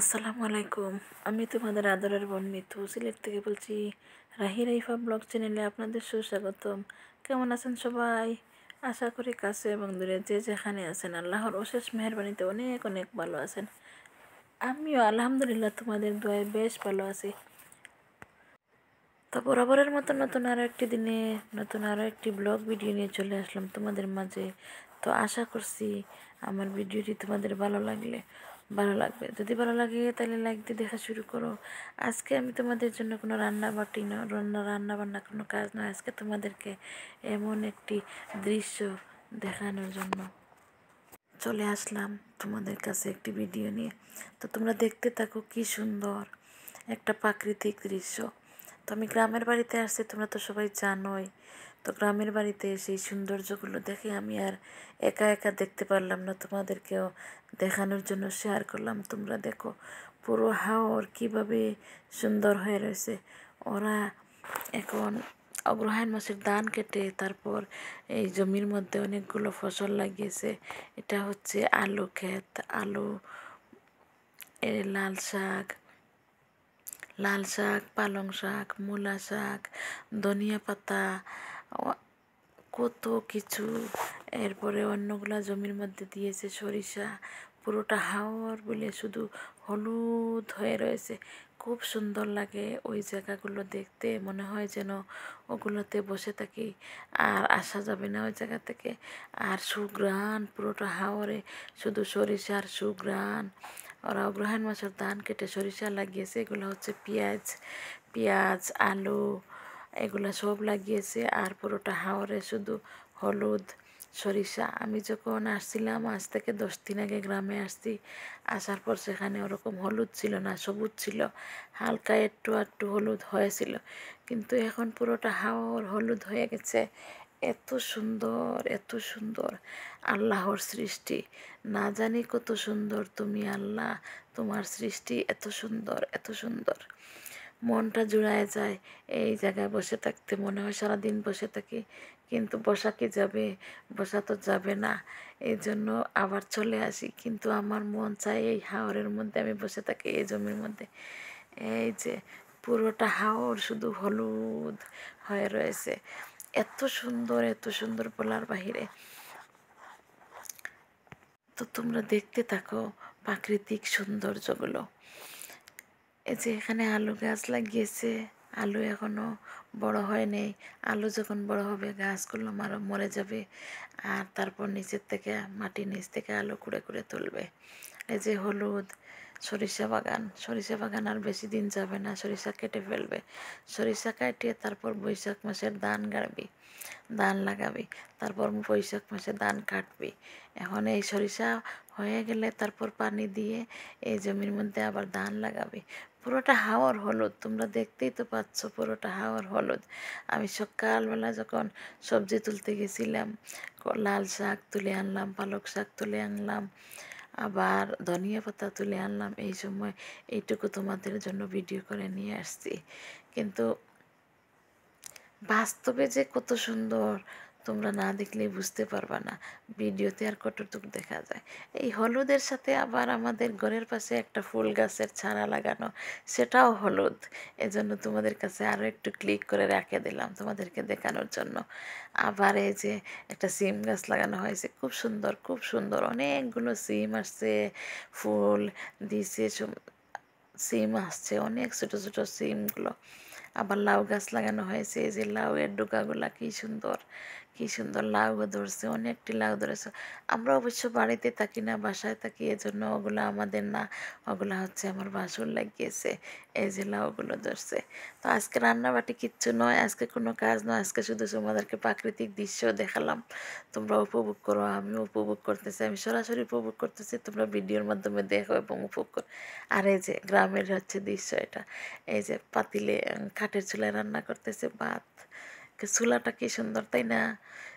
আসসালামু আলাইকুম। আমি তোমাদের আদরের বোন মিতু সিলেট থেকে বলছি। রাহি রাইফা ব্লগ চ্যানেলে আপনাদের সুস্বাগতম। কেমন আছেন সবাই? আশা করি কাছে এবং দূরে যে যেখানে আছেন আল্লাহর অশেষ মেহেরবানিতে অনেক অনেক ভালো আছেন। আমিও আলহামদুলিল্লাহ তোমাদের দোয়ায় বেশ ভালো আছি। তো বরাবরের মতো নতুন আরও একটি দিনে নতুন আরও একটি ব্লগ ভিডিও নিয়ে চলে আসলাম তোমাদের মাঝে। তো আশা করছি আমার ভিডিওটি তোমাদের ভালো লাগবে। যদি ভালো লাগে তাহলে লাইক দিয়ে দেখা শুরু করো। আজকে আমি তোমাদের জন্য কোনো রান্না বান্না কোনো কাজ নয়। আজকে তোমাদেরকে এমন একটি দৃশ্য দেখানোর জন্য চলে আসলাম তোমাদের কাছে একটি ভিডিও নিয়ে। তো তোমরা দেখতে থাকো, কি সুন্দর একটা প্রাকৃতিক দৃশ্য। তো আমি গ্রামের বাড়িতে আসছি, তোমরা তো সবাই জানোই। তো গ্রামের বাড়িতে সেই সৌন্দর্যগুলো দেখে আমি আর একা একা দেখতে পারলাম না, তোমাদেরকেও দেখানোর জন্য শেয়ার করলাম। তোমরা দেখো পুরো হাওর কীভাবে সুন্দর হয়ে রয়েছে। ওরা এখন অগ্রহায়ণ মাসের ধান কেটে তারপর এই জমির মধ্যে অনেকগুলো ফসল লাগিয়েছে। এটা হচ্ছে আলু ক্ষেত, আলু, লাল শাক, পালং শাক, মূলা শাক, ধনিয়া পাতা, কত কিছু। এরপরে অন্যগুলা জমির মধ্যে দিয়েছে সরিষা। পুরোটা হাওর বলে শুধু হলুদ হয়ে রয়েছে। খুব সুন্দর লাগে ওই জায়গাগুলো দেখতে, মনে হয় যেন ওগুলোতে বসে থাকি আর আসা যাবে না ওই জায়গা থেকে। আর সুঘ্রাণ পুরোটা হাওরে শুধু সরিষার সুঘ্রাণ। ওরা অগ্রহায়ণ মাসের ধান কেটে সরিষা লাগিয়েছে, এগুলো হচ্ছে পেঁয়াজ, আলু, এগুলো সব লাগিয়েছে। আর পুরোটা হাওরে শুধু হলুদ সরিষা। আমি যখন আসছিলাম, আজ থেকে 10 দিন আগে গ্রামে আসছি, আসার পর সেখানে ওরকম হলুদ ছিল না, সবুজ ছিল, হালকা একটু একটু হলুদ হয়েছিল। কিন্তু এখন পুরোটা হাওর হলুদ হয়ে গেছে। এত সুন্দর, এত সুন্দর আল্লাহর সৃষ্টি। না জানি কত সুন্দর তুমি আল্লাহ, তোমার সৃষ্টি এত সুন্দর, এত সুন্দর। মনটা জুড়ায় যায় এই জায়গায় বসে থাকতে, মনে হয় সারাদিন বসে থাকি, কিন্তু বসা কি যাবে? বসা তো যাবে না, এই জন্য আবার চলে আসি। কিন্তু আমার মন চায় এই হাওরের মধ্যে আমি বসে থাকি, এই জমির মধ্যে। এই যে পুরোটা হাওর শুধু হলুদ হয়ে রয়েছে। এত সুন্দর, এত সুন্দর বলার বাহিরে। তো তোমরা দেখতে থাকো প্রাকৃতিক সৌন্দর্যগুলো। এই যে এখানে আলু গাছ লাগিয়েছে, আলু এখনও বড় হয়নি। আলু যখন বড় হবে গাছগুলো আরও মরে যাবে, আর তারপর মাটির নিচ থেকে আলু কুড়ে কুড়ে তুলবে। এই যে হলুদ সরিষা বাগান আর বেশি দিন যাবে না, সরিষা কেটে ফেলবে। সরিষা কাটিয়ে তারপর বৈশাখ মাসের ধান লাগাবি, তারপর বৈশাখ মাসে ধান কাটবি। এখন এই সরিষা হয়ে গেলে তারপর পানি দিয়ে এই জমির মধ্যে আবার ধান লাগাবি। পুরোটা হাওর হলুদ, তোমরা দেখতেই তো পাচ্ছ, পুরোটা হাওর হলুদ। আমি সকালবেলা যখন সবজি তুলতে গেছিলাম, লাল শাক তুলে আনলাম, পালক শাক তুলে আনলাম, আবার ধনিয়া পাতা তুলে আনলাম। এই সময় এইটুকু তোমাদের জন্য ভিডিও করে নিয়ে আসছি। কিন্তু বাস্তবে যে কত সুন্দর তোমরা না দেখলেই বুঝতে পারবা না, ভিডিওতে আর কতটুকু দেখা যায়। এই হলুদের সাথে আবার আমাদের ঘরের পাশে একটা ফুল গাছের চারা লাগানো, সেটাও হলুদ। এজন্য তোমাদের কাছে আরও একটু ক্লিক করে রেখে দিলাম তোমাদেরকে দেখানোর জন্য। আবার এই যে একটা সিম গাছ লাগানো হয়েছে, খুব সুন্দর, খুব সুন্দর। অনেকগুলো সিম আসছে, ফুল দিছে, সিম আসছে, অনেক ছোটো ছোটো সিমগুলো। আবার লাউ গাছ লাগানো হয়েছে, এই যে লাউয়ের ডোকাগুলা কি সুন্দর, কি সুন্দর লাউ ধরছে, অনেকটি লাউ ধরেছে। আমরা অবশ্য বাড়িতে থাকি না, বাসায় থাকি, এজন্য ওগুলো আমাদের না, ওগুলো হচ্ছে আমার বাসুর লাগিয়েছে। এই যে লাউগুলো ধরছে। তো আজকে রান্নাবাটি কিচ্ছু নয়, আজকে কোনো কাজ নয়, আজকে শুধু তোমাদেরকে প্রাকৃতিক দৃশ্য দেখালাম। তোমরা উপভোগ করো, আমিও উপভোগ করতেছি, আমি সরাসরি উপভোগ করতেছি, তোমরা ভিডিওর মাধ্যমে দেখো এবং উপভোগ করো। আর এই যে গ্রামের হচ্ছে দৃশ্য এটা। এই যে পাতিলে কাঠের চুলায় রান্না করতেছে ভাত, চুলাটা কি সুন্দর, তাই না?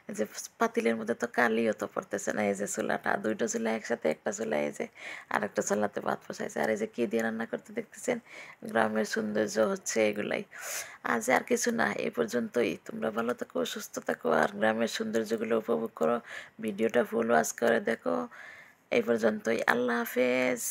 এই যে পাতিলের মধ্যে তো কালিও তো পড়তেছে না। এই যে চুলাটা, দুইটা চুলা একসাথে, একটা চুলা এই যে আর একটা চুলাতে ভাত বসাইছে। আর এই যে কি দিয়ে রান্না করতে দেখতেছেন, গ্রামের সৌন্দর্য হচ্ছে এগুলাই। আজ আর কিছু না, এই পর্যন্তই। তোমরা ভালো থাকো, সুস্থ থাকো, আর গ্রামের সৌন্দর্যগুলো উপভোগ করো। ভিডিওটা ফুল ওয়াচ করে দেখো। এই পর্যন্তই, আল্লাহ হাফেজ।